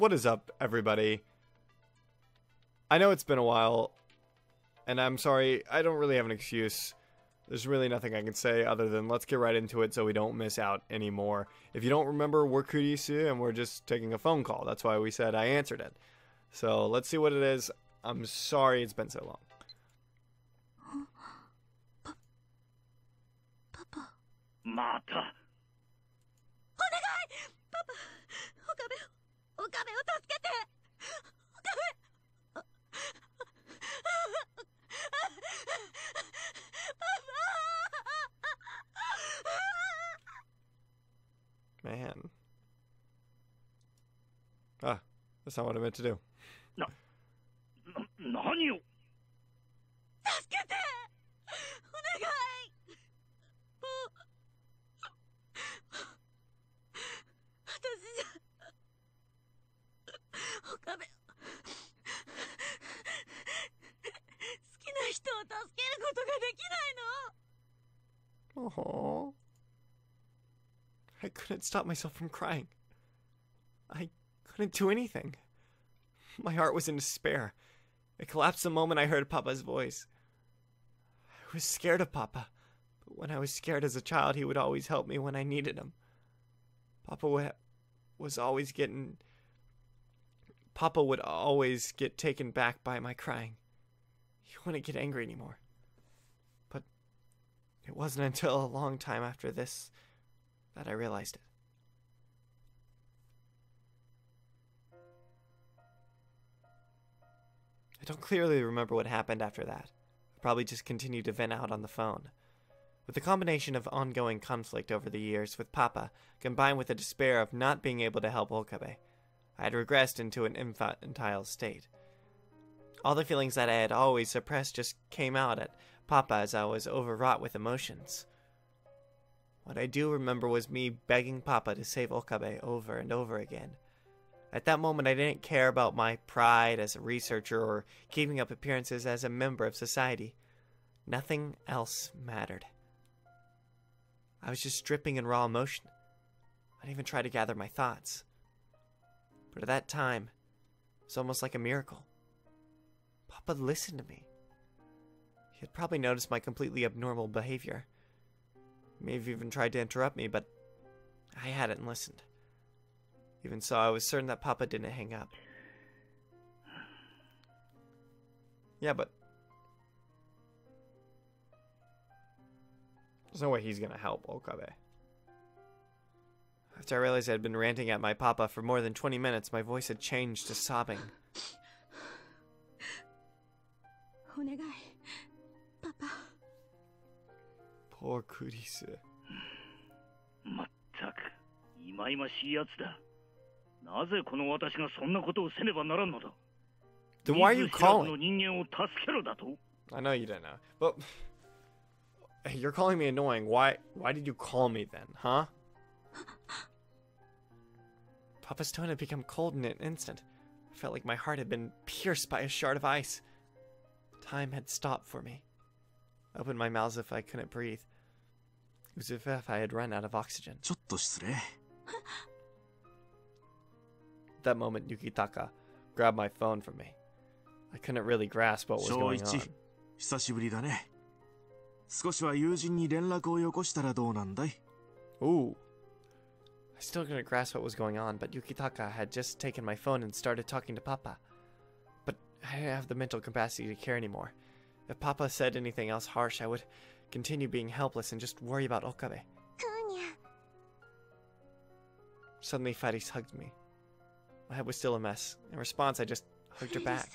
What is up, everybody? I know it's been a while, and I'm sorry, I don't really have an excuse. There's really nothing I can say other than let's get right into it so we don't miss out anymore. If you don't remember, we're KURISU and we're just taking a phone call. That's why we said I answered it. So let's see what it is. I'm sorry it's been so long. Papa. Mata. お願いパパ岡部を助けて岡部 Man. Ah, that's not what I meant to do. 何を助けてお願い私じゃ岡部好きな人を助けることができないの Oh, I couldn't stop myself from crying. I couldn't do anything. My heart was in despair. It collapsed the moment I heard Papa's voice. I was scared of Papa, but when I was scared as a child, he would always help me when I needed him. Papa would always get taken back by my crying. He wouldn't get angry anymore. But it wasn't until a long time after this that I realized it. I don't clearly remember what happened after that. I probably just continued to vent out on the phone. With the combination of ongoing conflict over the years with Papa, combined with the despair of not being able to help Okabe, I had regressed into an infantile state. All the feelings that I had always suppressed just came out at Papa as I was overwrought with emotions. What I do remember was me begging Papa to save Okabe over and over again. At that moment, I didn't care about my pride as a researcher or keeping up appearances as a member of society. Nothing else mattered. I was just dripping in raw emotion. I didn't even try to gather my thoughts. But at that time, it was almost like a miracle. Papa listened to me. He had probably noticed my completely abnormal behavior. He may have even tried to interrupt me, but I hadn't listened. Even so, I was certain that Papa didn't hang up. Yeah, but there's no way he's gonna help Okabe. After I realized I had been ranting at my Papa for more than 20 minutes, my voice had changed to sobbing. お願いパパ Poor Kurisu. まったく忌々しいやつだ。なぜこの私がそんなことをせねばならんのだ。 Then why are you 見ず知らずの calling? 人間を助けろだと。 I know you didn't know, but hey, you're calling me annoying. Why did you call me then, huh? Papa's tone had become cold in an instant. I felt like my heart had been pierced by a shard of ice. Time had stopped for me. I opened my mouth as if I couldn't breathe. It was as if I had run out of oxygen. ちょっと失礼。 At that moment, Yukitaka grabbed my phone from me. I couldn't really grasp what was 正 going 一 on. 久しぶりだね。少しは友人に連絡をよこしたらどうなんだい？ Ooh. I still couldn't grasp what was going on, but Yukitaka had just taken my phone and started talking to Papa. But I didn't have the mental capacity to care anymore. If Papa said anything else harsh, I would continue being helpless and just worry about Okabe. クーニャ Suddenly, Faris hugged me. My head was still a mess. In response, I just hugged her back.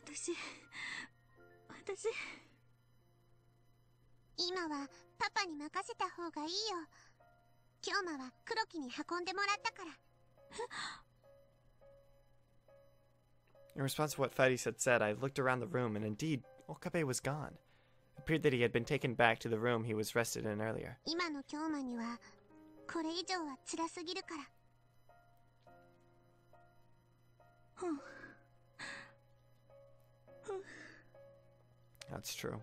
私今はパパに任せた方がいいよ。京馬は黒木に運んでもらったから。 In response to what Faris had said, I looked around the room, and indeed, Okabe was gone. It appeared that he had been taken back to the room he was rested in earlier. 今の京馬にはこれ以上は辛すぎるから。That's true.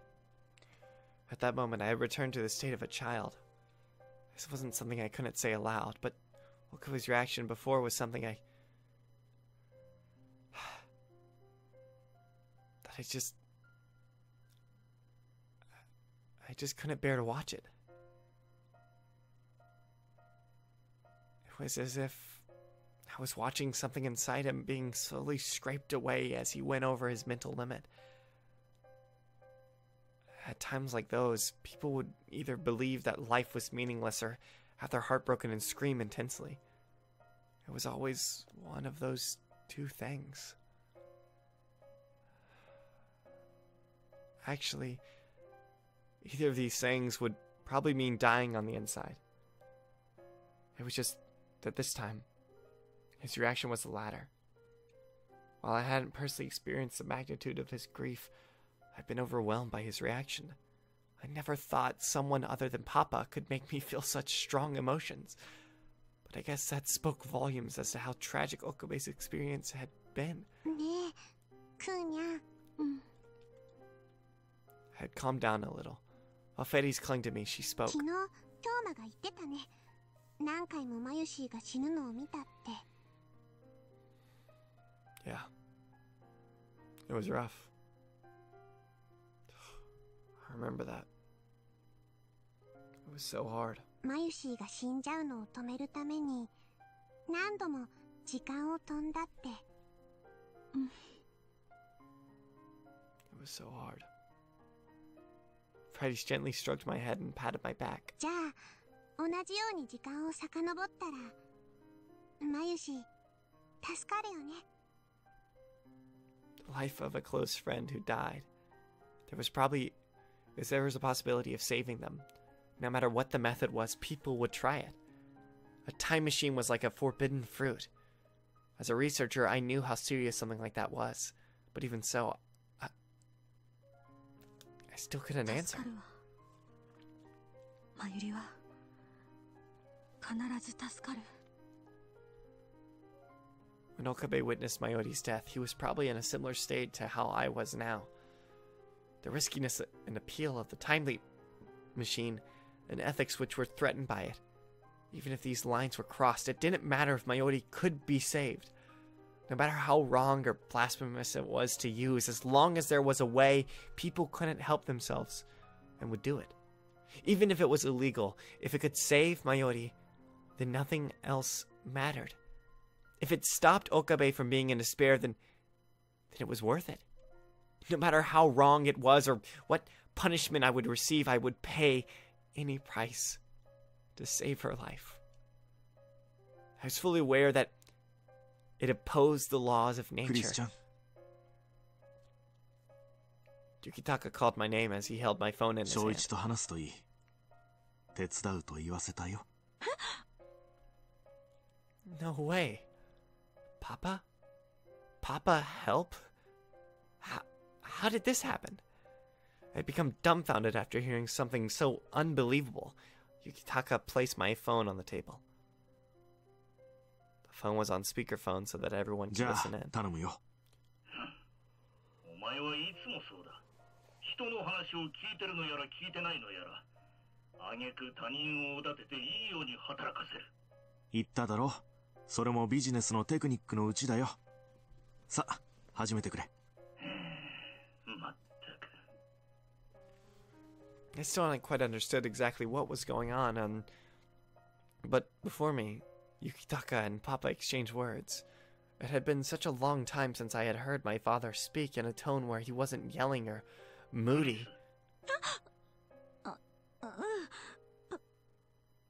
At that moment, I had returned to the state of a child. This wasn't something I couldn't say aloud, but Okabe's reaction before was something I just couldn't bear to watch it. It was as if I was watching something inside him being slowly scraped away as he went over his mental limit. At times like those, people would either believe that life was meaningless or have their heart broken and scream intensely. It was always one of those two things. Actually, either of these things would probably mean dying on the inside. It was just that this time, his reaction was the latter. While I hadn't personally experienced the magnitude of his grief, I've been overwhelmed by his reaction. I never thought someone other than Papa could make me feel such strong emotions. But I guess that spoke volumes as to how tragic Okabe's experience had been. I had calmed down a little. While Freddy's clung to me, she spoke. Yeah. It was rough. I remember that. It was so hard. It was so hard. Freddy gently stroked my head and patted my back. The life of a close friend who died. There was a possibility of saving them. No matter what the method was, people would try it. A time machine was like a forbidden fruit. As a researcher, I knew how serious something like that was. But even so, I still couldn't answer. When Okabe witnessed Mayuri's death, he was probably in a similar state to how I was now. The riskiness and appeal of the time leap machine and ethics which were threatened by it. Even if these lines were crossed, it didn't matter if Mayuri could be saved. No matter how wrong or blasphemous it was to use, as long as there was a way, people couldn't help themselves and would do it. Even if it was illegal, if it could save Mayuri, then nothing else mattered. If it stopped Okabe from being in despair, then it was worth it. No matter how wrong it was or what punishment I would receive, I would pay any price to save her life. I was fully aware that it opposed the laws of nature. Yukitaka called my name as he held my phone in his hand. No way. Papa? Papa help? How did this happen? I had become dumbfounded after hearing something so unbelievable. Yukitaka placed my phone on the table. The phone was on speakerphone so that everyone could listen in. I still hadn't quite understood exactly what was going on, but before me, Yukitaka and Papa exchanged words. It had been such a long time since I had heard my father speak in a tone where he wasn't yelling or moody.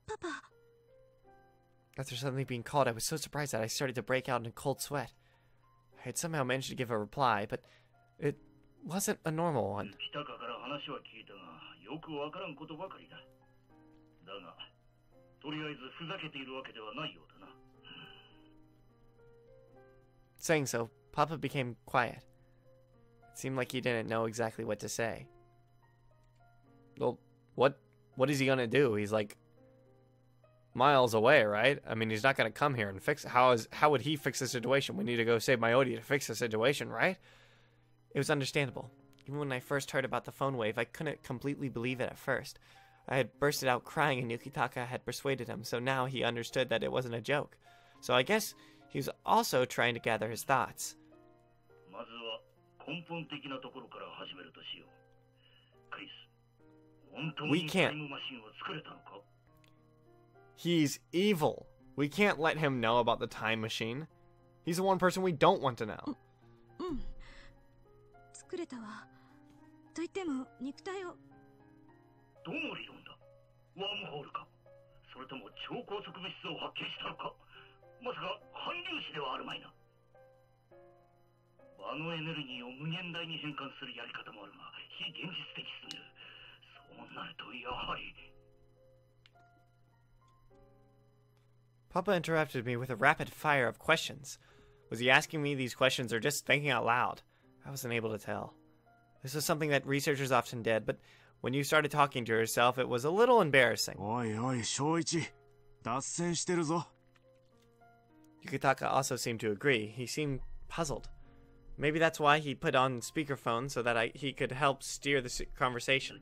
Papa. After suddenly being called, I was so surprised that I started to break out in a cold sweat. I had somehow managed to give a reply, but it wasn't a normal one. Saying so, Papa became quiet. It seemed like he didn't know exactly what to say. Well, what is he gonna do? He's like miles away, right? I mean, he's not gonna come here and fix it. How would he fix the situation? We need to go save Mayuri to fix the situation, right? It was understandable. Even when I first heard about the phone wave, I couldn't completely believe it at first. I had bursted out crying and Yukitaka had persuaded him, so now he understood that it wasn't a joke. So I guess he was also trying to gather his thoughts. We can't. He's evil. We can't let him know about the time machine. He's the one person we don't want to know. 作れたわ。と言っても肉体を。どの理論だ？ワームホールか？それとも超高速物質を発見したのか？まさか反粒子ではあるまいな。場のエネルギーを無限大に変換するやり方もあるが、非現実的すぎる。そうなるとやはり。Papa interrupted me with a rapid fire of questions. Was he asking me these questions or just thinking out loud? I wasn't able to tell. This was something that researchers often did, but when you started talking to yourself, it was a little embarrassing. おいおい、正一、脱線してるぞ。Yukitaka also seemed to agree. He seemed puzzled. Maybe that's why he put on speakerphone so that he could help steer the conversation.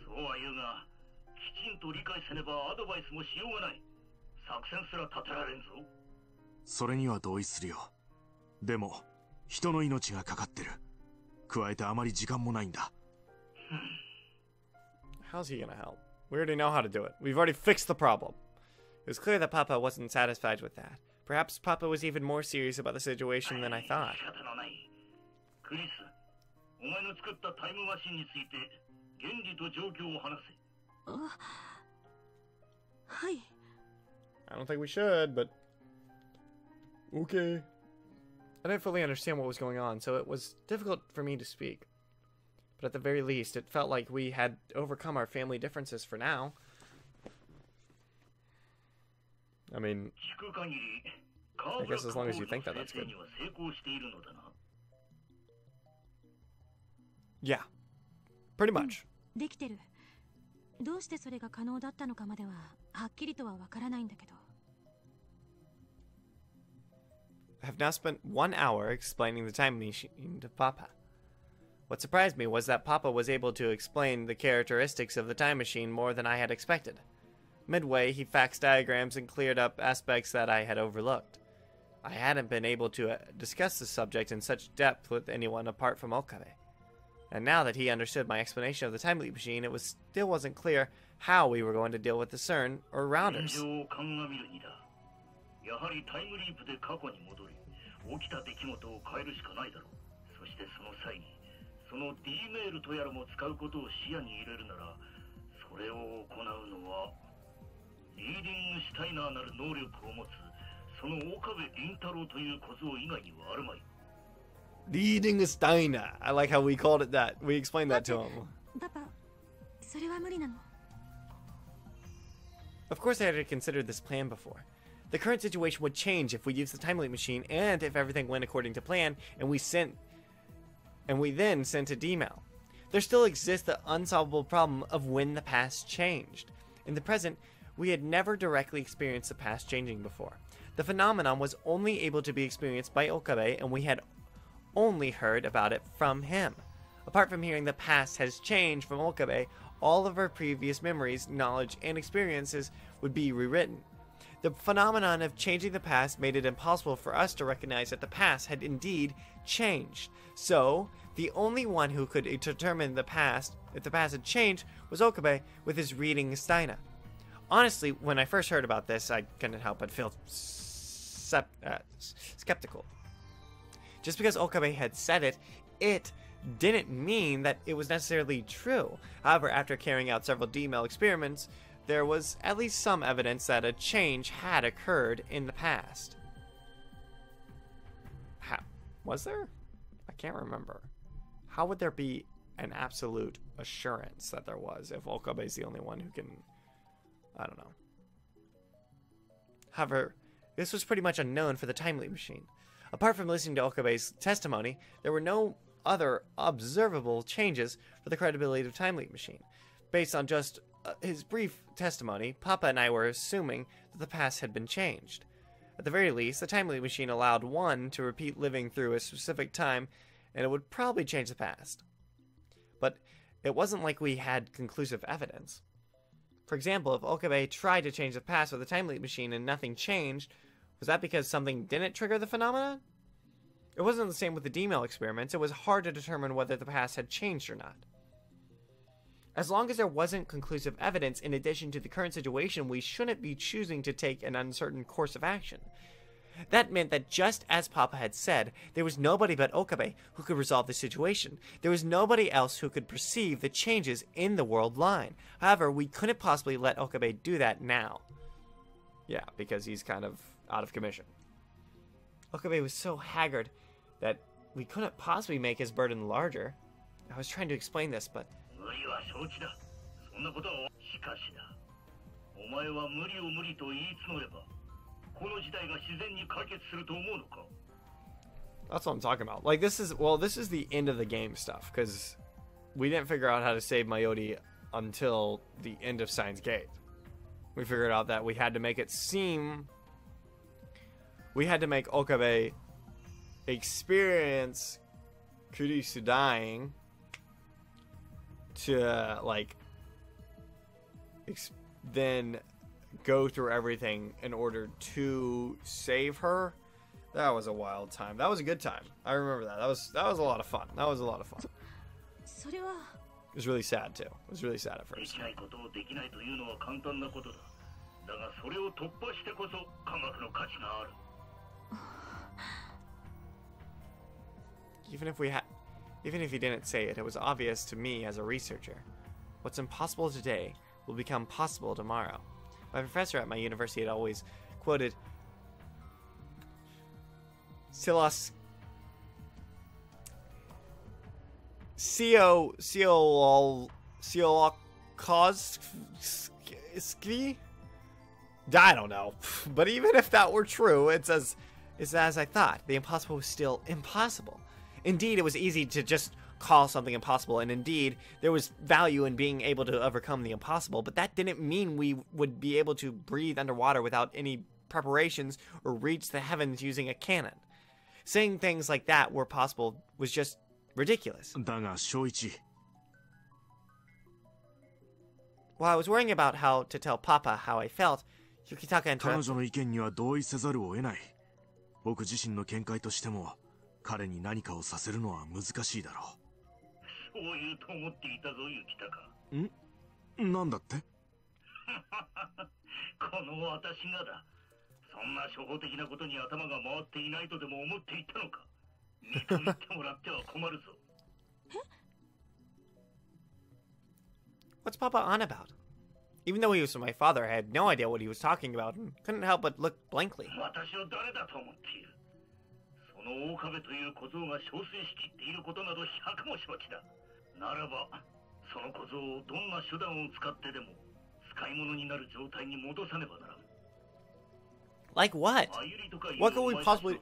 そうは言うが、きちんと理解せねばアドバイスもしようがない。作戦すら立てられんぞ。それには同意するよ。でも、人の命がかかってる。加えてあまり時間もないんだ。How's he gonna help? We already know how to do it. We've already fixed the problem. It was clear that Papa wasn't satisfied with that. Perhaps Papa was even more serious about the situation than I thought. クリス、お前の作ったタイムマシンについて原理と状況を話せ。あ、はい。I don't think we should, but okay. I didn't fully understand what was going on, so it was difficult for me to speak. But at the very least, it felt like we had overcome our family differences for now. I mean, I guess as long as you think that, that's good. Yeah, pretty much. できてる。どうしてそれが可能だったのかまでははっきりとはわからないんだけど。I have now spent 1 hour explaining the time machine to Papa. What surprised me was that Papa was able to explain the characteristics of the time machine more than I had expected. Midway, he faxed diagrams and cleared up aspects that I had overlooked. I hadn't been able to discuss the subject in such depth with anyone apart from Okabe. And now that he understood my explanation of the time leap machine, it still wasn't clear how we were going to deal with the CERN or Rounders. やはりタイムリープで過去に戻り、起きた出来事を変えるしかないだろう。そしてその際に、その D メールとやらも使うことを視野に入れるなら、それを行うのは、リーディングシュタイナーなる能力を持つ、その岡部倫太郎という小僧以外にはあるまい。Leading Steiner. I like how we called it that. We explained that to him. パパ、それは無理なの。Of course I had considered this plan before. The current situation would change if we used the time leap machine and if everything went according to plan and we then sent a D-mail. There still exists the unsolvable problem of when the past changed. In the present, we had never directly experienced the past changing before. The phenomenon was only able to be experienced by Okabe and we had only heard about it from him. Apart from hearing the past has changed from Okabe, all of our previous memories, knowledge, and experiences would be rewritten. The phenomenon of changing the past made it impossible for us to recognize that the past had indeed changed. So, the only one who could determine if the past had changed was Okabe with his reading Steina. Honestly, when I first heard about this, I couldn't help but feel skeptical. Just because Okabe had said it, it didn't mean that it was necessarily true. However, after carrying out several D-mail experiments, there was at least some evidence that a change had occurred in the past. How? Was there? I can't remember. How would there be an absolute assurance that there was if Okabe is the only one who can... I don't know. However, this was pretty much unknown for the time leap machine. Apart from listening to Okabe's testimony, there were no other observable changes for the credibility of the time leap machine. Based on just his brief testimony, Papa and I were assuming that the past had been changed. At the very least, the time leap machine allowed one to repeat living through a specific time, and it would probably change the past. But it wasn't like we had conclusive evidence. For example, if Okabe tried to change the past with a time leap machine and nothing changed, was that because something didn't trigger the phenomenon? It wasn't the same with the D-mail experiments. It was hard to determine whether the past had changed or not. As long as there wasn't conclusive evidence in addition to the current situation, we shouldn't be choosing to take an uncertain course of action. That meant that just as Papa had said, there was nobody but Okabe who could resolve the situation. There was nobody else who could perceive the changes in the world line. However, we couldn't possibly let Okabe do that now. Yeah, because he's kind of out of commission. Okabe was so haggard that we couldn't possibly make his burden larger. I was trying to explain this, but... That's what I'm talking about. Like, this is the end of the game stuff, because we didn't figure out how to save Mayodi until the end of Steins Gate. We figured out that we had to make it seem... We had to make Okabe experience Kurisu dying to, like, then go through everything in order to save her. That was a wild time. That was a good time. I remember that. That was a lot of fun. That was a lot of fun. It was really sad too. It was really sad at first. Even if he didn't say it, it was obvious to me as a researcher. What's impossible today will become possible tomorrow. My professor at my university had always quoted Silos Siolokowski? I don't know. But even if that were true, it's as I thought. The impossible was still impossible. Indeed, it was easy to just call something impossible, and indeed, there was value in being able to overcome the impossible, but that didn't mean we would be able to breathe underwater without any preparations or reach the heavens using a cannon. Saying things like that were possible was just ridiculous. While I was worrying about how to tell Papa how I felt, Yukitaka interrupted. What's Papa on about? Even though he was my father, I had no idea what he was talking about and couldn't help but look blankly. Like what? What could we possibly...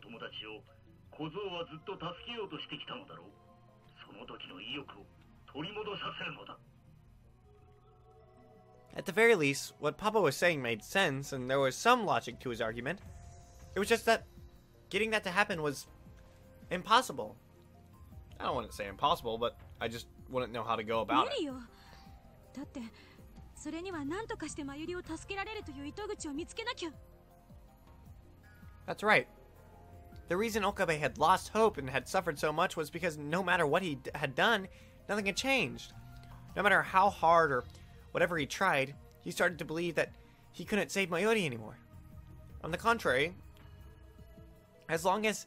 At the very least, what Papa was saying made sense, and there was some logic to his argument. It was just that getting that to happen was impossible. I don't want to say impossible, but I just wouldn't know how to go about it. That's right. The reason Okabe had lost hope and had suffered so much was because no matter what he had done, nothing had changed. No matter how hard or whatever he tried, he started to believe that he couldn't save Mayori anymore. On the contrary, as long as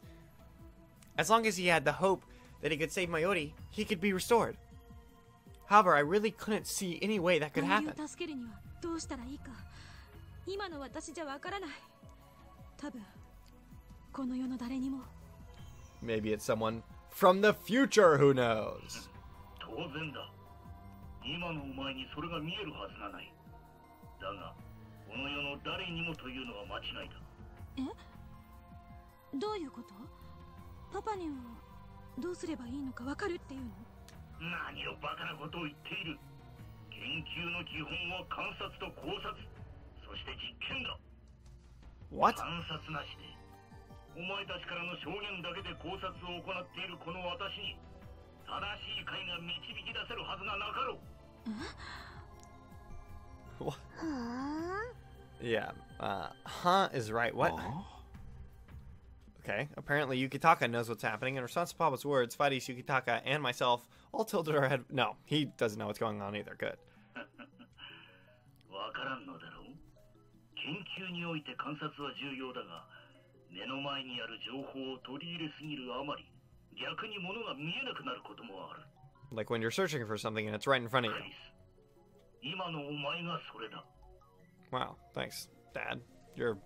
he had the hope that he could save Mayori, he could be restored. However, I really couldn't see any way that could happen. Maybe it's someone from the future, who knows? What? 正しい解が導き出せるはずがなかろう。 What? は Yeah, huh is right. What? Aw. Okay, apparently Yukitaka knows what's happening. In response to Papa's words, Fightys, Yukitaka, and myself all tilted our head. No, he doesn't know what's going on either. Good. わからんのだろう。研究において観察は重要だが、目の前にある情報を取り入れすぎるあまり、逆に物が見えなくなることもある。 Like when you're searching for something and it's right in front of ク you. リス、今のお前がそれだ。 Wow, thanks, Dad. You're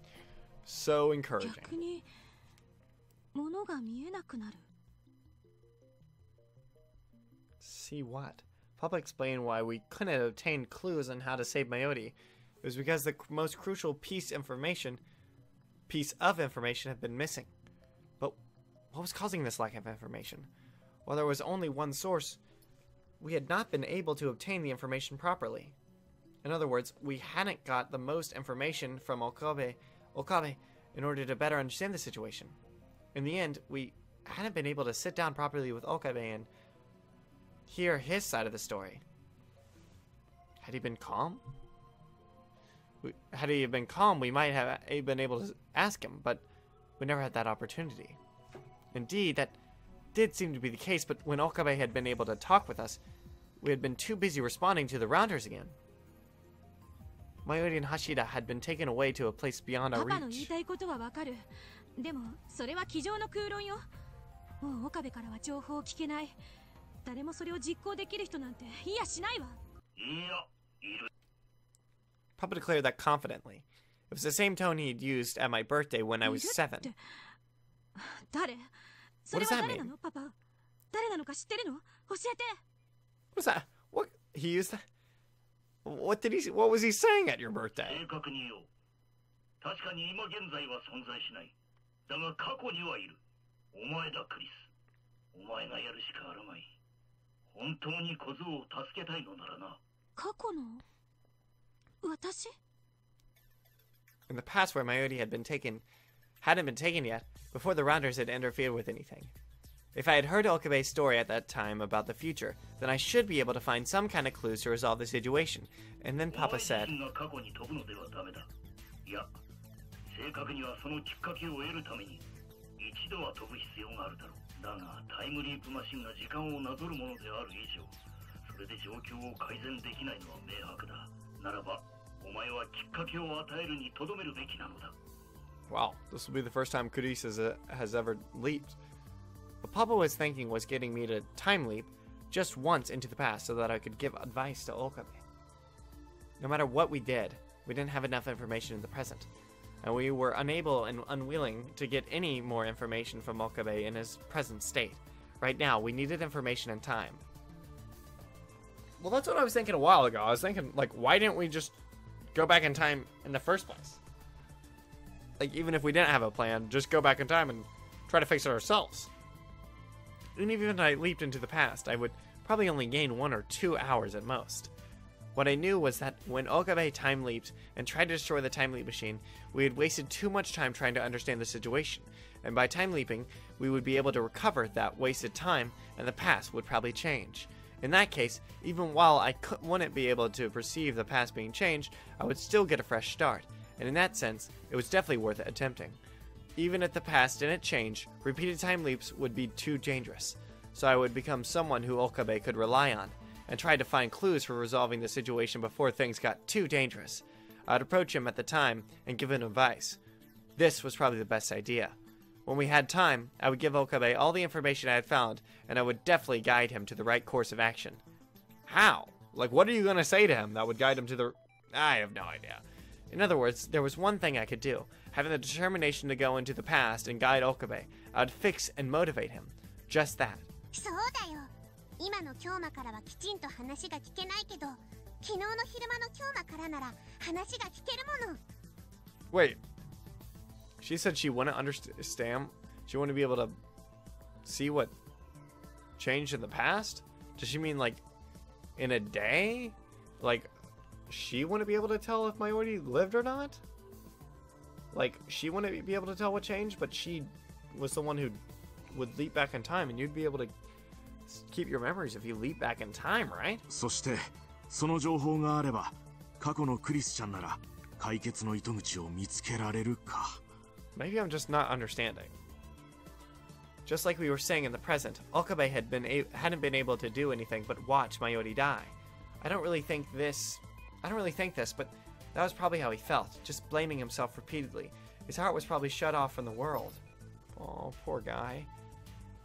so あ、 encouraging. 逆に物が見えなくなる。 See what? Papa explained why we couldn't obtain clues on how to save Mayori. It was because the most crucial piece of information had been missing. But what was causing this lack of information? While there was only one source, we had not been able to obtain the information properly. In other words, we hadn't got the most information from Okabe in order to better understand the situation. In the end, we hadn't been able to sit down properly with Okabe and hear his side of the story. Had he been calm? Had he been calm, we might have been able to ask him, but we never had that opportunity. Indeed, that did seem to be the case, but when Okabe had been able to talk with us, we had been too busy responding to the rounders again. Mayuri and Hashida had been taken away to a place beyond our パパの言い reach. たいことはわかる。でもそれは机上の空論よ。もう岡部からは情報を聞けない。誰もそれを実行できる人なんていやしないわ。いや、いる。 Papa declared that confidently. It was the same tone he'd used at my birthday when I was 7. って誰？それは誰なのパパ？誰なのか知ってるの？教えて。 What was that? What? He used that? What was he saying at your birthday? 正確に言おう。確かに今現在は存在しない。だが過去にはいる。お前だ、クリス。お前がやるしかあるまい。本当に小僧を助けたいのならな。過去の私？ In the past where Mayuri hadn't been taken yet, before the Rounders had interfered with anything. If I had heard Okabe's story at that time about the future, then I should be able to find some kind of clues to resolve the situation. And then Papa said, お前自身が過去に飛ぶのではダメだ。いや、正確にはそのきっかけを得るために一度は飛ぶ必要があるだろう。だがタイムリープマシンが時間をなぞるものである以上、それで状況を改善できないのは明白だ。ならばお前はきっかけを与えるにとどめるべきなのだ。 wow, this will be the first time KURISU'S has ever leaped. What Papa was thinking was getting me to time leap just once into the past so that I could give advice to Okabe. No matter what we did, we didn't have enough information in the present, and we were unable and unwilling to get any more information from Okabe in his present state. Right now, we needed information and time. Well, that's what I was thinking a while ago. I was thinking, like, why didn't we just go back in time in the first place? Like, even if we didn't have a plan, just go back in time and try to fix it ourselves. And even if I leaped into the past, I would probably only gain 1 or 2 hours at most. What I knew was that when Okabe time leaped and tried to destroy the time leap machine, we had wasted too much time trying to understand the situation, and by time leaping, we would be able to recover that wasted time, and the past would probably change. In that case, even while I wouldn't be able to perceive the past being changed, I would still get a fresh start, and in that sense, it was definitely worth attempting. Even if the past didn't change, repeated time leaps would be too dangerous, so I would become someone who Okabe could rely on, and try to find clues for resolving the situation before things got too dangerous. I would approach him at the time and give him advice. This was probably the best idea. When we had time, I would give Okabe all the information I had found, and I would definitely guide him to the right course of action. How? Like, what are you going to say to him that would guide him to the... I have no idea. In other words, there was one thing I could do. Having the determination to go into the past and guide Okabe, I would fix and motivate him. Just that. そうだよ。今の京馬からはきちんと話が聞けないけど、昨日の昼間の京馬からなら話が聞けるもの。 Wait. She said she wouldn't understand. She wouldn't be able to see what changed in the past? Does she mean like in a day? Like she wouldn't be able to tell if Mayuri lived or not? Like she wouldn't be able to tell what changed, but she was the one who would leap back in time, and you'd be able to keep your memories if you leap back in time, right? そしてその情報があれば過去のクリスちゃんなら解決の糸口を見つけられるか。 Maybe I'm just not understanding. Just like we were saying in the present, Okabe hadn't been able to do anything but watch Mayori die. I don't really think this, but that was probably how he felt, just blaming himself repeatedly. His heart was probably shut off from the world. Oh, poor guy.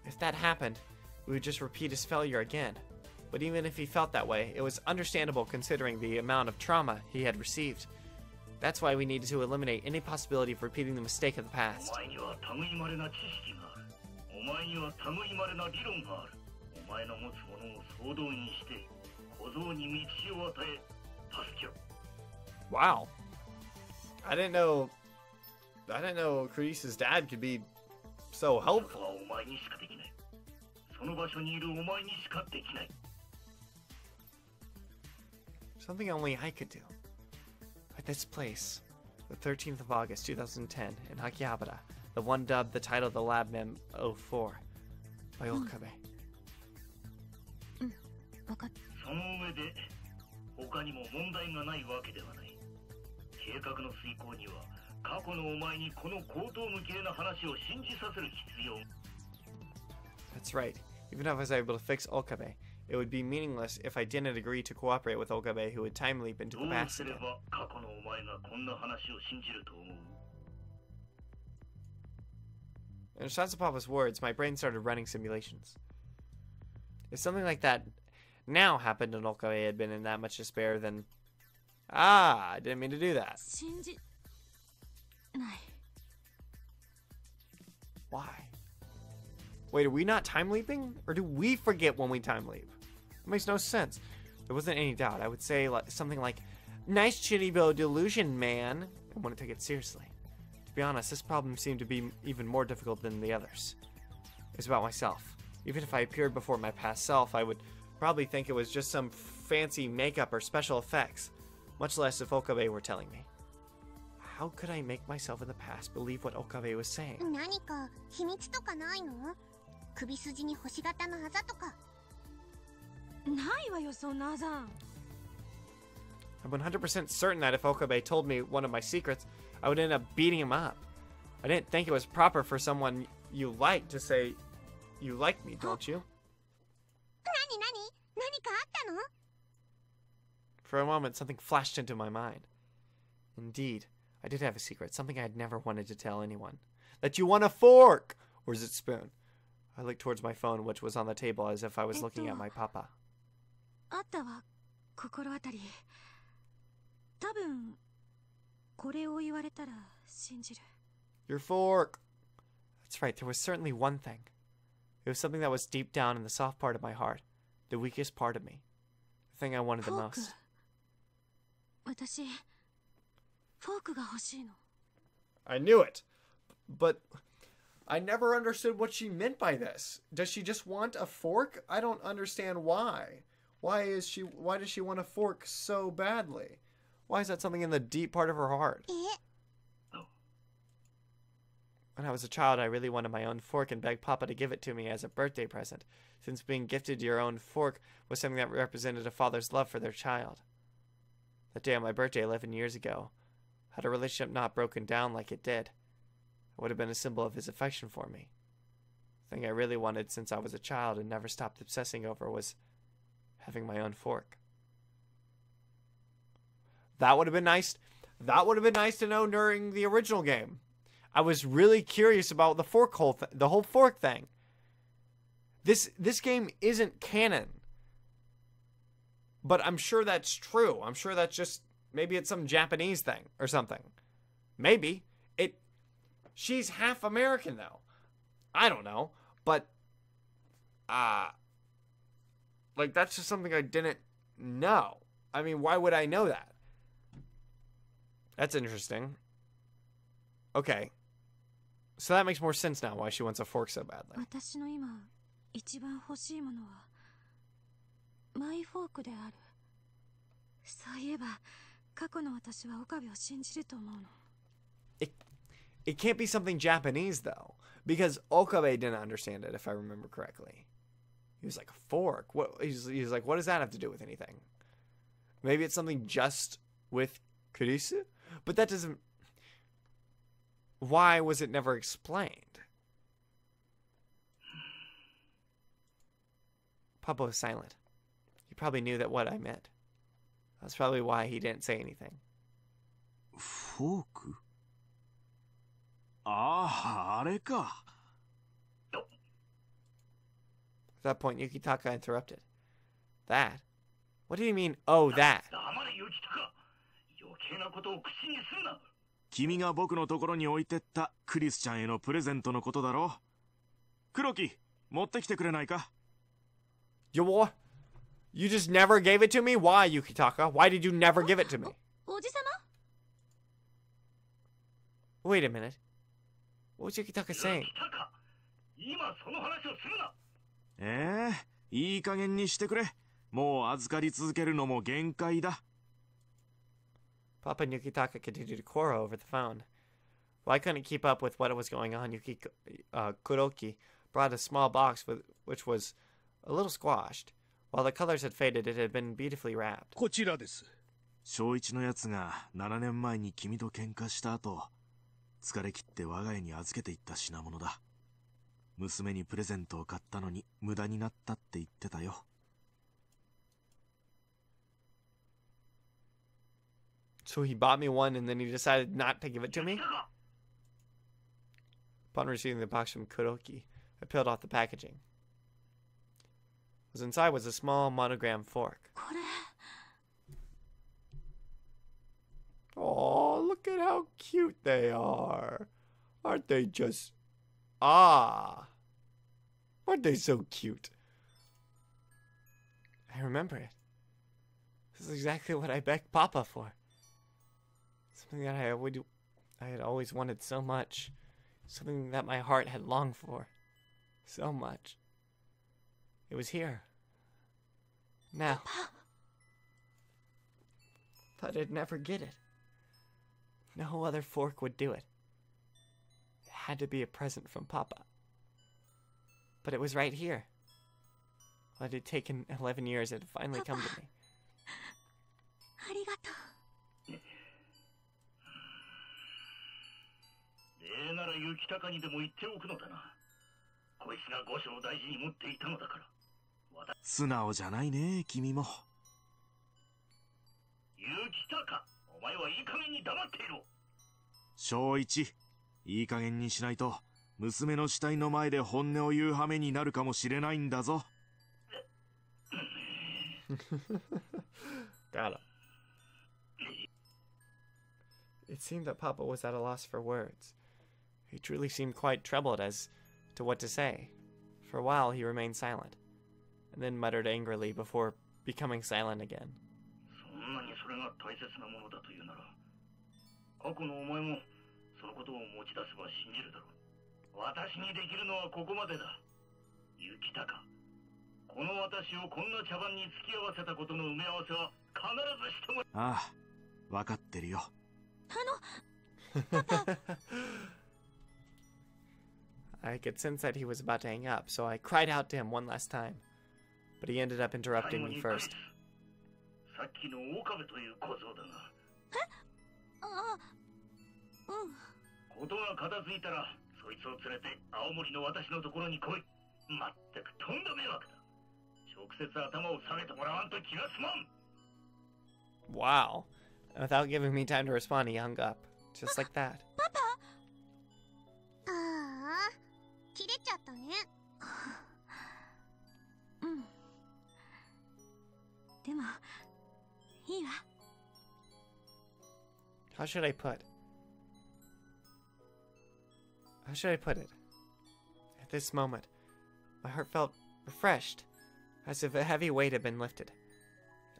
If that happened, we would just repeat his failure again. But even if he felt that way, it was understandable considering the amount of trauma he had received. That's why we needed to eliminate any possibility of repeating the mistake of the past. お前には類まれな知識がある。お前には類まれな理論がある。お前の持つものを総動員して小僧に道を与え助けろ。 Wow. I didn't know Kurisa's dad could be so それ helpful. はお前にしかできない。その場所にいるお前にしかできない。 Something only I could do. At this place, the 13th of August 2010, in Akihabara, the one dubbed the title of the Lab Mem 04 by Okabe. 分かった。その上で他にも問題がないわけではない。計画の遂行には過去のお前にこの荒唐無稽な話を信じさせる必要。 That's right. Even if I was able to fix Okabe, it would be meaningless if I didn't agree to cooperate with Okabe, who would time leap into ど the う past すれ again. ば過去のお前がこんな話を信じると思う？ In response to Papa's words, my brain started running simulations. If something like that now happened and Okabe had been in that much despair, then... I didn't mean to do that. 信じない。 Why? Wait, are we not time leaping? Or do we forget when we time leap? It makes no sense. There wasn't any doubt. I would say something like, "Nice Chiribo delusion, man," and wouldn't take it seriously. To be honest, this problem seemed to be even more difficult than the others. It's about myself. Even if I appeared before my past self, I would probably think it was just some fancy makeup or special effects, much less if Okabe were telling me. How could I make myself in the past believe what Okabe was saying? 何か秘密とかないの？首筋に星型のあざとか。ないわよ、そんなあざ。 I'm 100% certain that if Okabe told me one of my secrets, I would end up beating him up. I didn't think it was proper for someone you like to say, "You like me, don't you?" 何かあったの？ For a moment, something flashed into my mind. Indeed, I did have a secret, something I had never wanted to tell anyone. That you want a fork! Or is it spoon? I looked towards my phone, which was on the table, as if I was looking at my papa. あったわ、心当たり。多分これを言われたら信じる。 Your fork! That's right, there was certainly one thing. It was something that was deep down in the soft part of my heart, the weakest part of me. The thing I wanted the フォーク。 most. 私、フォークが欲しいの。 I knew it! But I never understood what she meant by this. Does she just want a fork? I don't understand why. Why does she want a fork so badly? Why is that something in the deep part of her heart? え？ When I was a child, I really wanted my own fork and begged Papa to give it to me as a birthday present, since being gifted your own fork was something that represented a father's love for their child. That day on my birthday 11 years ago, had a relationship not broken down like it did, it would have been a symbol of his affection for me. The thing I really wanted since I was a child and never stopped obsessing over was having my own fork. That would have been nice. That would have been nice to know during the original game. I was really curious about the the whole fork thing. This game isn't canon, but I'm sure that's true. I'm sure that's just maybe it's some Japanese thing or something. Maybe she's half American though. I don't know, but like that's just something I didn't know. I mean, why would I know that? That's interesting. Okay. So that makes more sense now why she wants a fork so badly. 私の今、一番欲しいものはマイフォークである。そういえば、過去の私は岡部を信じると思うの。It can't be something Japanese though, because Okabe didn't understand it if I remember correctly. He was like, a fork? What? He's like, what does that have to do with anything? Maybe it's something just with Kurisu? But that doesn't... Why was it never explained? Papa was silent. He probably knew that what I meant. That's probably why he didn't say anything. Fork? ああ、あれか。 At that point, Yukitaka interrupted. That? What do you mean, oh, that? 君が僕のところに置いてったクリスちゃんへのプレゼントのことだろ。黒木、持ってきてくれないか? You what? You just never gave it to me? Why, Yukitaka? Why did you never give it to me? おじさま? Wait a minute. What was Yukitaka saying? いい加減にしてくれ。もう預かり続けるのも限界だ。 Papa and Yukitaka continued to quarrel over the phone. While I couldn't keep up with what was going on, Kuroki brought a small box which was a little squashed. While the colors had faded, it had been beautifully wrapped. こちらです。小一のやつが7年前に君と喧嘩した後、疲れ切って我が家に預けていった品物だ。娘にプレゼントを買ったのに無駄になったって言ってたよ。So he bought me one and then he decided not to give it to me? Upon receiving the box from Kuroki, I peeled off the packaging. What was inside was a small monogram fork. これ Oh, look at how cute they are. Aren't they just... Ah. Aren't they so cute? I remember it. This is exactly what I begged Papa for. Something that I had always wanted so much. Something that my heart had longed for so much. It was here. Now. But I'd never get it. No other fork would do it. It had to be a present from Papa. But it was right here. Well, it had taken 11 years. It had finally come to me. ありがとう。なら雪高にでも言っておくのだな。こいつが御所を大事に持っていたのだから。素直じゃないね、君も。雪高、お前はいい加減に黙っていろ。小一、いい加減にしないと娘の死体の前で本音を言う羽目になるかもしれないんだぞ。Got it. It seemed that Papa was at a loss for words. He truly seemed quite troubled as to what to say. For a while he remained silent, and then muttered angrily before becoming silent again. そんなにそれが大切なものだというなら、過去のお前もそのことを持ち出せば信じるだろう。私にできるのはここまでだ。雪高、この私をこんな茶番に付き合わせたことの埋め合わせは必ずしてもらう。ああ、わかってるよ。I could sense that he was about to hang up, so I cried out to him one last time. But he ended up interrupting me first. さっきの岡部という小僧だが。あ、うん。ことが片付いたら、そいつを連れて青森の私のところに来い。まったくとんだ迷惑だ。直接頭を下げてもらわんと気が済まん。Wow. Without giving me time to respond, he hung up. Just like that. パパ。ああ、切れちゃったね。うん。でも、いいわ。How should I put it? At this moment, my heart felt refreshed, as if a heavy weight had been lifted.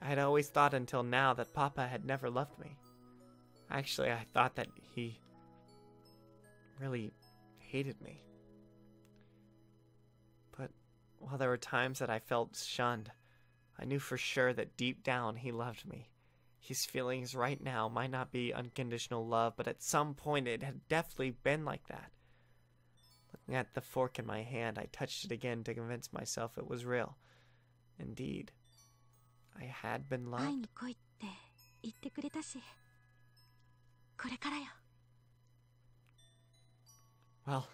I had always thought until now that Papa had never loved me. Actually, I thought that he really hated me. But while there were times that I felt shunned, I knew for sure that deep down he loved me. His feelings right now might not be unconditional love, but at some point it had definitely been like that. Looking Looking at the fork in my hand, I touched it again to convince myself it was real. Indeed, I had been 会い loved. に来いって言ってくれたし、これからよ。 Well,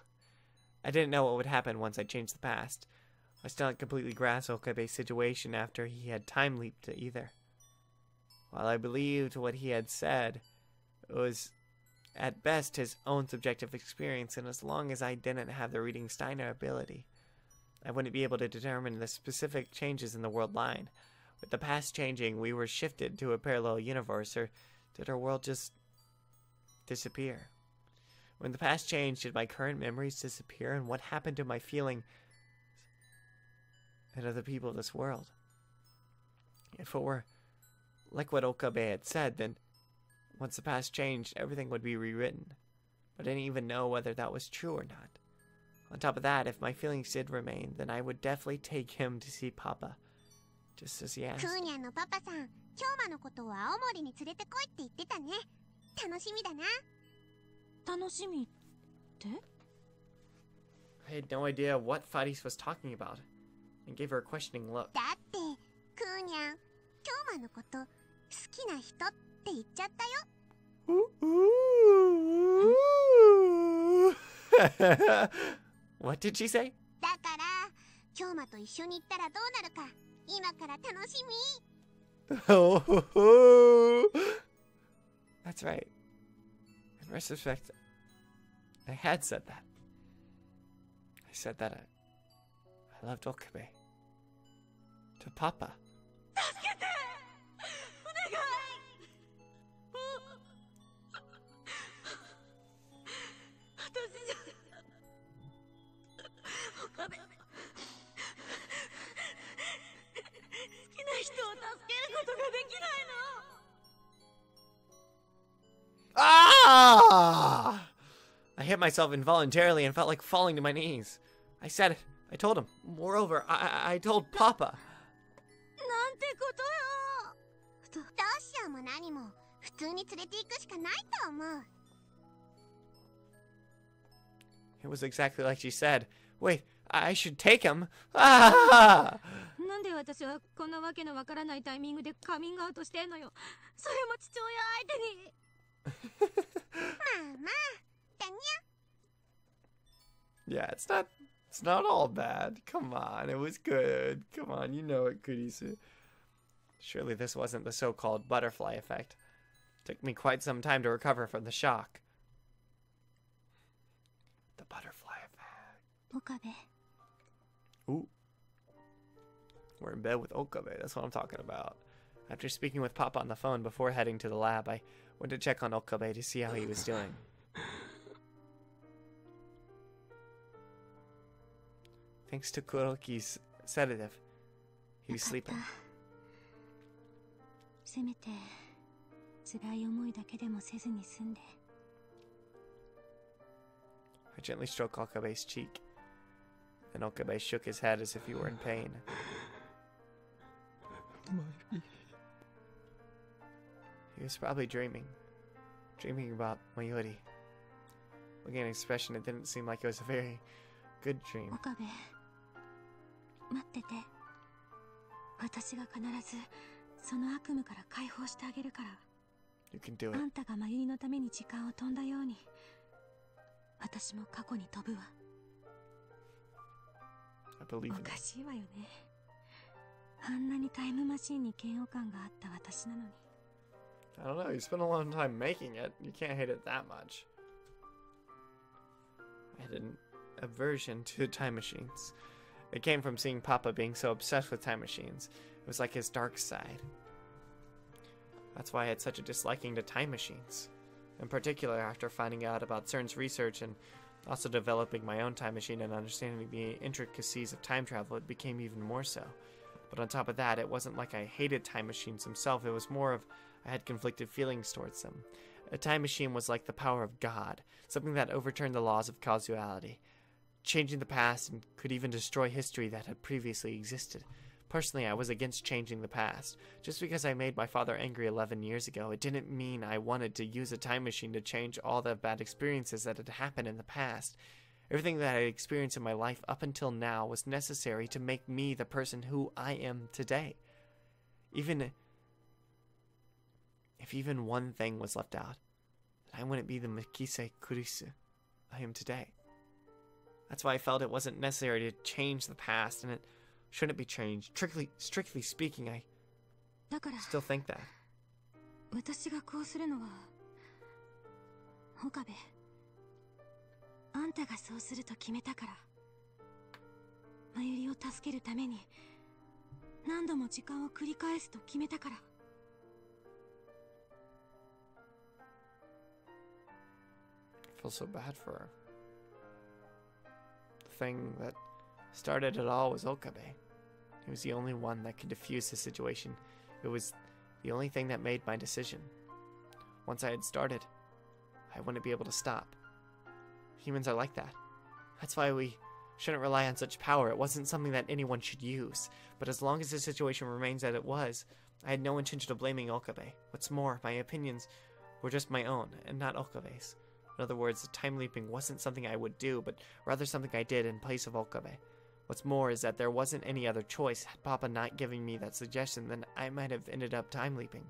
I didn't know what would happen once I changed the past. I still hadn't completely grasped Okabe's situation after he had time leaped either. While I believed what he had said, it was at best his own subjective experience, and as long as I didn't have the reading Steiner ability, I wouldn't be able to determine the specific changes in the world line. With the past changing, we were shifted to a parallel universe, or did our world just disappear? When the past changed, did my current memories disappear, and what happened to my feeling and of the people of this world? If it were like what Okabe had said, then once the past changed, everything would be rewritten. But I didn't even know whether that was true or not. On top of that, if my feelings did remain, then I would definitely take him to see Papa, just as he ク asked. ーニャンのパパさん、京馬のことを青森に連れてこいって言ってたね。楽しみだな。楽しみって？ I had no idea what Fadis was talking about, and gave her a questioning look. だってクーニャン、京馬のこと好きな人って言っちゃったよ。 What did she say? だから京馬と一緒に行ったらどうなるか今から楽しみ。 That's right. In retrospect, I had said that. I said that I loved Okabe. To Papa. 助けて！お願い！私じゃ岡部、好きな人を助けることができないの。 Ah! I hit myself involuntarily and felt like falling to my knees. I said it. I told him. Moreover, I told Papa. なんてことよ。どうしようも何も普通に連れて行くしかないと思う。 It was exactly like she said. Wait, I should take him. Ah! なんで私はこんなわけのわからないタイミングでカミングアウトしてんのよ。それも父親相手に。 まあまあだにゃ。 Yeah, it's not all bad. Come on, it was good. Come on, you know it, Kurisu. Surely this wasn't the so-called butterfly effect. Took me quite some time to recover from the shock. The butterfly effect. 岡部、 Ooh. We're in bed with Okabe, that's what I'm talking about. After speaking with Papa on the phone before heading to the lab, I went to check on Okabe to see how he was doing. Thanks to Kuroki's sedative, he was sleeping. せめて辛い思いだけでもせずに済んで。 I gently stroked Okabe's cheek. Then Okabe shook his head as if he were in pain. He was probably dreaming about Mayuri. Looking at his expression, it didn't seem like it was a very good dream. 岡部、待ってて。私が必ずその悪夢から解放してあげるから。 You can do あ it. んたが真由のために時間を飛んだように、私も過去に飛ぶわ。 I believe お in か you. しいわよね。あんなにタイムマシンに嫌悪感があった私なのに。 I don't know, you spent a long time making it. You can't hate it that much. I had an aversion to time machines. It came from seeing Papa being so obsessed with time machines. It was like his dark side. That's why I had such a disliking to time machines. In particular, after finding out about CERN's research and also developing my own time machine and understanding the intricacies of time travel, it became even more so. But on top of that, it wasn't like I hated time machines themselves. It was more of I had conflicted feelings towards them. A time machine was like the power of God, something that overturned the laws of causality, changing the past and could even destroy history that had previously existed. Personally, I was against changing the past. Just because I made my father angry 11 years ago, it didn't mean I wanted to use a time machine to change all the bad experiences that had happened in the past. Everything that I had experienced in my life up until now was necessary to make me the person who I am today. Even if even one thing was left out, then I wouldn't be the Mikise Kurisu I am today. That's why I felt it wasn't necessary to change the past, and it shouldn't be changed. Strictly speaking, I だから still think that. 私がこうするのは岡部、あんたがそうすると決めたから。まゆりを助けるために何度も時間を繰り返すと決めたから。I feel so bad for her. The thing that started it all was Okabe. He was the only one that could defuse the situation. It was the only thing that made my decision. Once I had started, I wouldn't be able to stop. Humans are like that. That's why we shouldn't rely on such power. It wasn't something that anyone should use. But as long as the situation remains as it was, I had no intention of blaming Okabe. What's more, my opinions were just my own, and not Okabe's. In other words, time leaping wasn't something I would do, but rather something I did in place of Okabe. What's more is that there wasn't any other choice. Had Papa not given me that suggestion, then I might have ended up time leaping.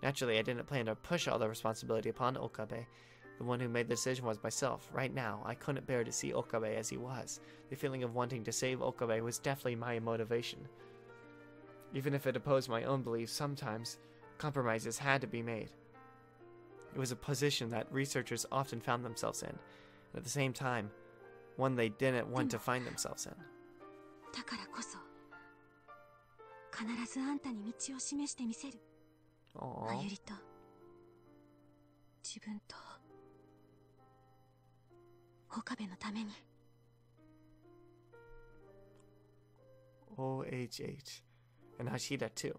Naturally, I didn't plan to push all the responsibility upon Okabe. The one who made the decision was myself. Right now, I couldn't bear to see Okabe as he was. The feeling of wanting to save Okabe was definitely my motivation. Even if it opposed my own beliefs, sometimes compromises had to be made. It was a position that researchers often found themselves in, and at the same time, one they didn't want to find themselves in. だからこそ必ずあんたに道を示してみせる。まゆりと自分と岡部のために。 OHH. And Hashida too.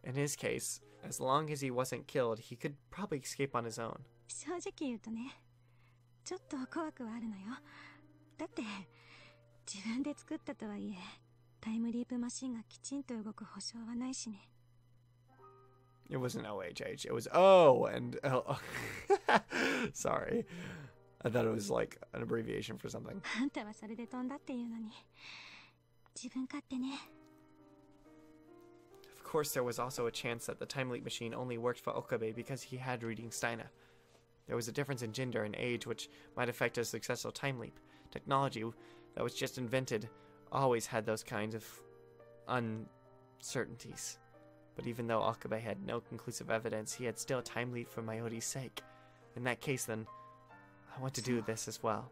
In his case, as long as he wasn't killed, he could probably escape on his own. 正直言うとね、ちょっと怖くはあるのよ。だって自分で作ったとはいえ、タイムリープマシンがきちんと動く保証はないしね。It wasn't OHH. It was O and L. Sorry. I thought it was like an abbreviation for something. あんたはそれで飛んだっていうのに、自分勝手ね。Of course, there was also a chance that the time leap machine only worked for Okabe because he had reading Steina. There was a difference in gender and age which might affect a successful time leap. Technology that was just invented always had those kinds of uncertainties. But even though Okabe had no conclusive evidence, he had still time leap for Mayuri's sake. In that case, then, I want to do this as well.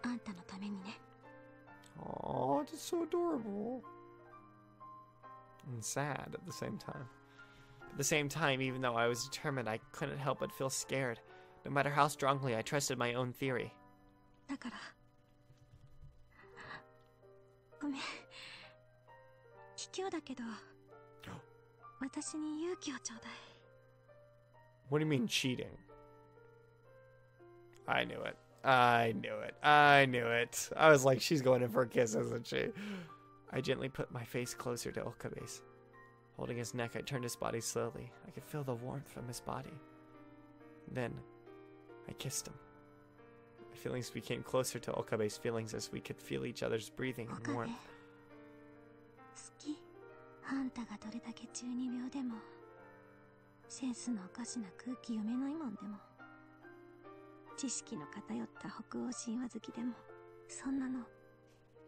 あんたのためにね。 Oh, it's so adorable. And sad at the same time. At the same time, even though I was determined, I couldn't help but feel scared. No matter how strongly I trusted my own theory. だからごめん、卑怯だけど私に勇気をちょうだい。 What do you mean cheating? I knew it. I knew it. I knew it. I was like, she's going in for a kiss, isn't she? I gently put my face closer to Okabe's. Holding his neck, I turned his body slowly. I could feel the warmth from his body. Then, I kissed him. My feelings became closer to Okabe's feelings as we could feel each other's breathing and 岡部、 warmth. 好き。あんたがどれだけ中二病でも、センスのおかしな空気読めないもんでも、知識の偏った北欧神話好きでも、そんなの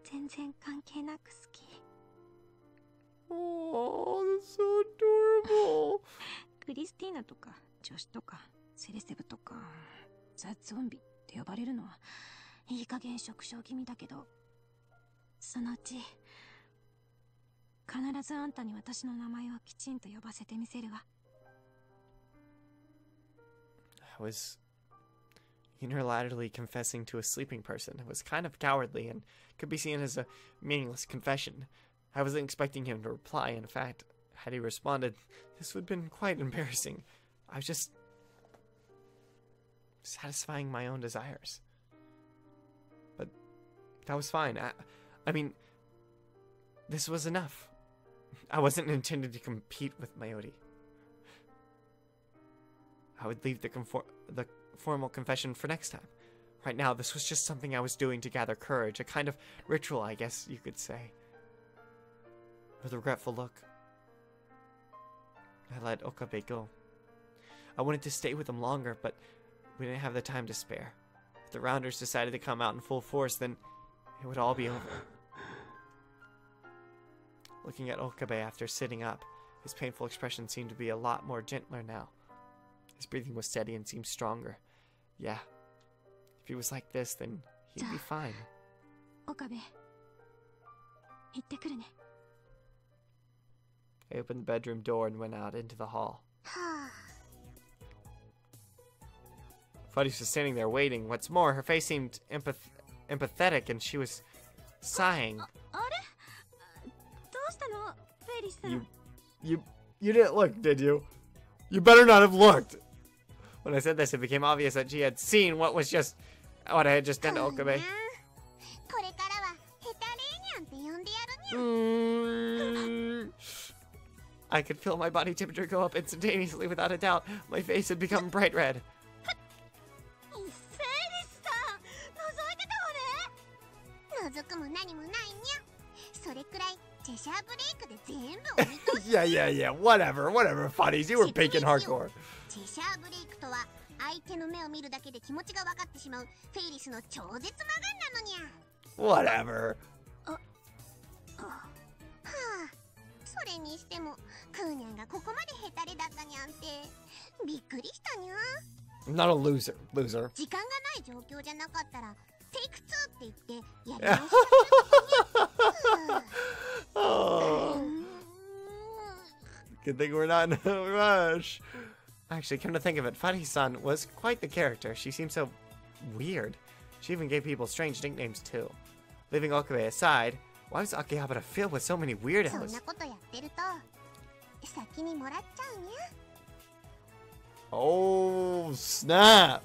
全然関係なく好き。 Oh, that's so adorable. クリスティーナとか女子とかセレセブとかザ・ゾンビって呼ばれるのはいい加減縮小気味だけど、そのうち必ずあんたに私の名前をきちんと呼ばせてみせるわ。 I was unilaterally confessing to a sleeping person. It was kind of cowardly and could be seen as a meaningless confession. I wasn't expecting him to reply. In fact, had he responded, this would have been quite embarrassing. I was just satisfying my own desires. But that was fine. I mean, this was enough. I wasn't intended to compete with Mayuri. I would leave the formal confession for next time. Right now, this was just something I was doing to gather courage, a kind of ritual, I guess you could say. With a regretful look, I let Okabe go. I wanted to stay with him longer, but we didn't have the time to spare. If the Rounders decided to come out in full force, then it would all be over. Looking at Okabe after sitting up, his painful expression seemed to be a lot more gentler now. His breathing was steady and seemed stronger. Yeah. If he was like this, then he'd be fine. Okabe, 行ってくるね. I opened the bedroom door and went out into the hall. Fuddies was standing there waiting. What's more, her face seemed empathetic and she was sighing. あれ? どうしたの? フェイリスさん. You didn't look, did you? You better not have looked. When I said this, it became obvious that she had seen what I had just done to Okabe. I could feel my body temperature go up instantaneously without a doubt. My face had become bright red. Yeah, whatever, Fuddies, you were baking hardcore. Whatever. I'm not a loser. Oh. Good thing we're not in a rush. Actually, come to think of it, Fuddy-san was quite the character. She seemed so weird. She even gave people strange nicknames too. Leaving Okabe aside, why was Akihabara filled with so many weirdos? Oh, snap!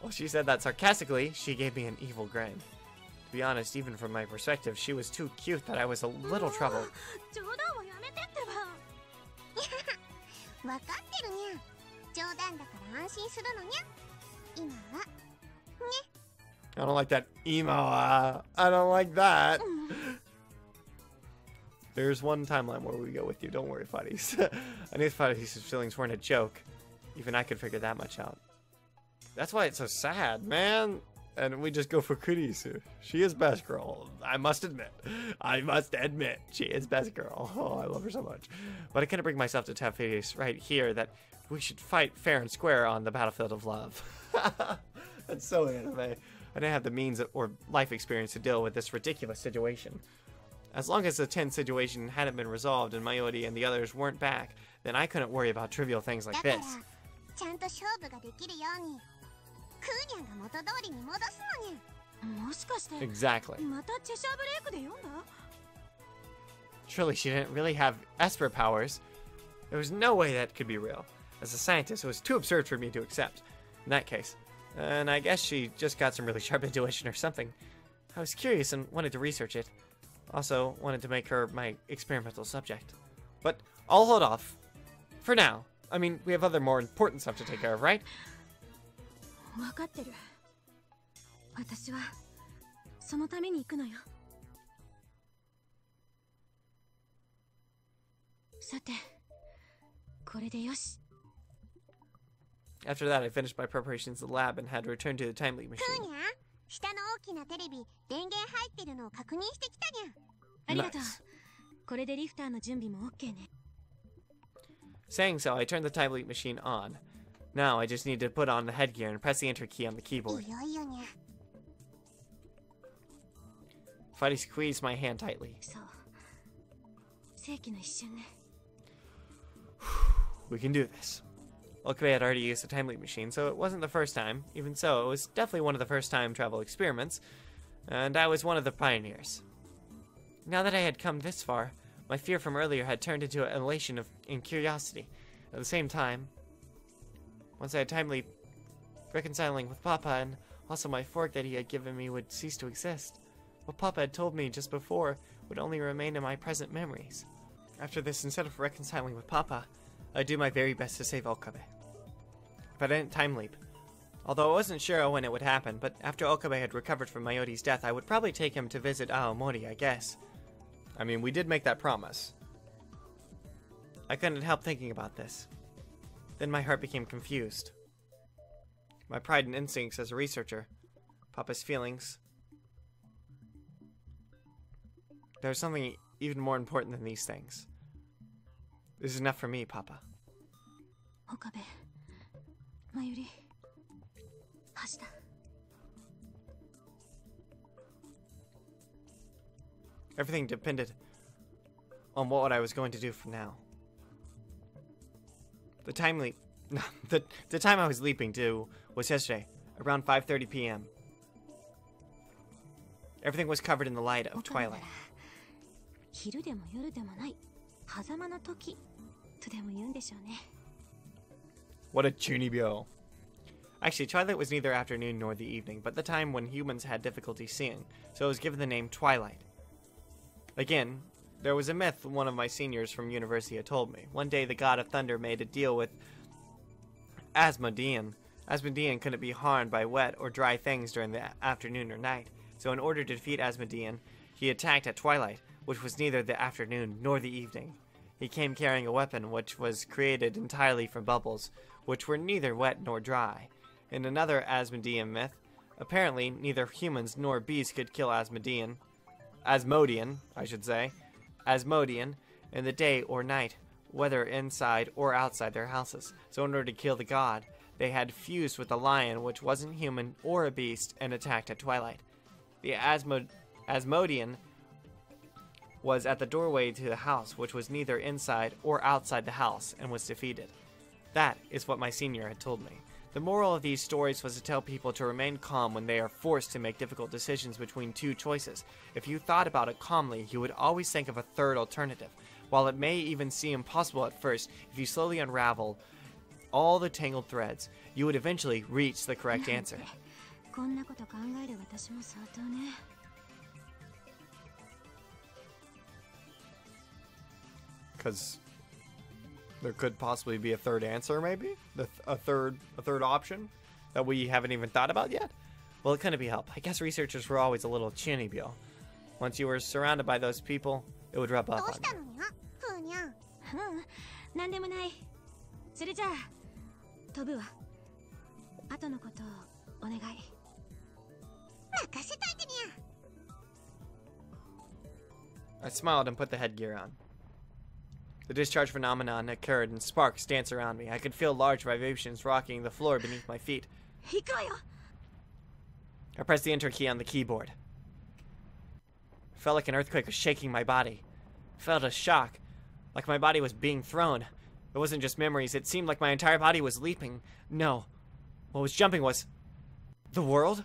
Well, she said that sarcastically. She gave me an evil grin. To be honest, even from my perspective, she was too cute that I was a little troubled. I don't like that emo. I don't like that. There's one timeline where we go with you. Don't worry, Fuddies. I knew Fuddies' feelings weren't a joke. Even I could figure that much out. That's why it's so sad, man. And we just go for Kurisu. She is best girl. I must admit, she is best girl. Oh, I love her so much. But I couldn't bring myself to tell Fuddies right here that we should fight fair and square on the battlefield of love. That's so anime. I didn't have the means or life experience to deal with this ridiculous situation. As long as the tense situation hadn't been resolved and Mayuri and the others weren't back, then I couldn't worry about trivial things like this. Exactly. Surely she didn't really have Esper powers. There was no way that could be real. As a scientist, it was too absurd for me to accept. In that case. And I guess she just got some really sharp intuition or something. I was curious and wanted to research it. Also, wanted to make her my experimental subject. But I'll hold off. For now. I mean, we have other more important stuff to take care of, right? After that, I finished my preparations in the lab and had to return to the time leak machine. Nice. Saying so, I turned the time leak machine on. Now I just need to put on the headgear and press the enter key on the keyboard. Fuddy squeezed my hand tightly. We can do this. Okabe had already used the time leak machine, so it wasn't the first time. Even so, it was definitely one of the first time travel experiments, and I was one of the pioneers. Now that I had come this far, my fear from earlier had turned into an elation and curiosity. At the same time, once I had time leap, reconciling with Papa and also my fork that he had given me would cease to exist. What Papa had told me just before would only remain in my present memories. After this, instead of reconciling with Papa, I'd do my very best to save Okabe. If I didn't time leap, Although I wasn't sure when it would happen, but after Okabe had recovered from Mayoti's death, I would probably take him to visit Aomori, I guess. I mean, we did make that promise. I couldn't help thinking about this. Then my heart became confused. My pride and instincts as a researcher, Papa's feelings. There's something even more important than these things. This is enough for me, Papa. Okabe, Mayuri, Hashida. Everything depended on what I was going to do from now. The time I was leaping to was yesterday, around 5:30 p.m. Everything was covered in the light of twilight. 昼でも夜でもない狭間の時とでも言うんでしょうね。 What a chunibyo. Actually, twilight was neither afternoon nor the evening, but the time when humans had difficulty seeing, so it was given the name twilight. Again, there was a myth one of my seniors from university had told me. One day the god of thunder made a deal with Asmodean. Asmodean couldn't be harmed by wet or dry things during the afternoon or night, so in order to defeat Asmodean, he attacked at twilight, which was neither the afternoon nor the evening. He came carrying a weapon which was created entirely from bubbles, which were neither wet nor dry. In another Asmodean myth, apparently neither humans nor beasts could kill Asmodean, in the day or night, whether inside or outside their houses. So in order to kill the god, they had fused with a lion which wasn't human or a beast and attacked at twilight. The Asmodean was at the doorway to the house, which was neither inside or outside the house, and was defeated. That is what my senior had told me. The moral of these stories was to tell people to remain calm when they are forced to make difficult decisions between two choices. If you thought about it calmly, you would always think of a third alternative. While it may even seem impossible at first, if you slowly unravel all the tangled threads, you would eventually reach the correct answer. こんなこと考える私も相当ね。 Because there could possibly be a third answer, maybe? A third option that we haven't even thought about yet? Well, it couldn't be helped. I guess researchers were always a little chinibyo. Once you were surrounded by those people, it would rub off どう on した you. のにゃふーにゃん。なんでもない。それじゃあ飛ぶわ。後のことお願い。任せといてにゃ。 I smiled and put the headgear on. The discharge phenomenon occurred and sparks danced around me. I could feel large vibrations rocking the floor beneath my feet. 行くわよ。 I pressed the enter key on the keyboard. It felt like an earthquake was shaking my body. I felt a shock, like my body was being thrown. It wasn't just memories, it seemed like my entire body was leaping. No, what was jumping was the world?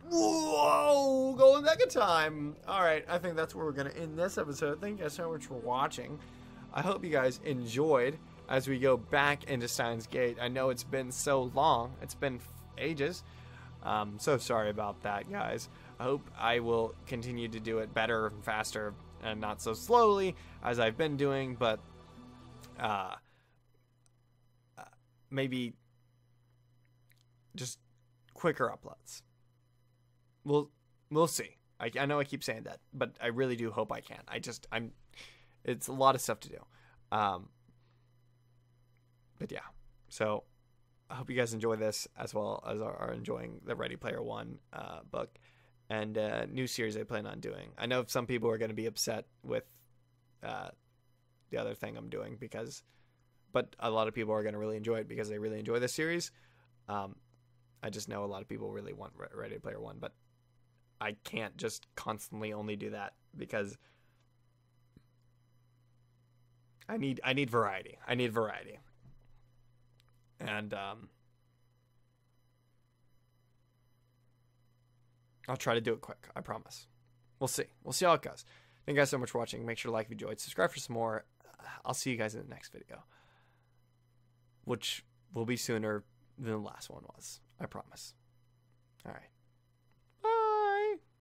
Whoa, going back in time. Alright, I think that's where we're going to end this episode. Thank you guys so much for watching. I hope you guys enjoyed as we go back into Steins Gate. I know it's been so long. It's been ages. So sorry about that, guys. I hope I will continue to do it better and faster and not so slowly as I've been doing, but maybe just quicker uploads. We'll see. I know I keep saying that, but I really do hope I can. It's a lot of stuff to do. But yeah, so I hope you guys enjoy this as well as are enjoying the Ready Player One book and new series I plan on doing. I know some people are going to be upset with the other thing I'm doing but a lot of people are going to really enjoy it because they really enjoy this series. I just know a lot of people really want Ready Player One, but I can't just constantly only do that because I need variety. I need variety. And I'll try to do it quick. I promise. We'll see. We'll see how it goes. Thank you guys so much for watching. Make sure to like if you enjoyed. Subscribe for some more. I'll see you guys in the next video, which will be sooner than the last one was. I promise. All right.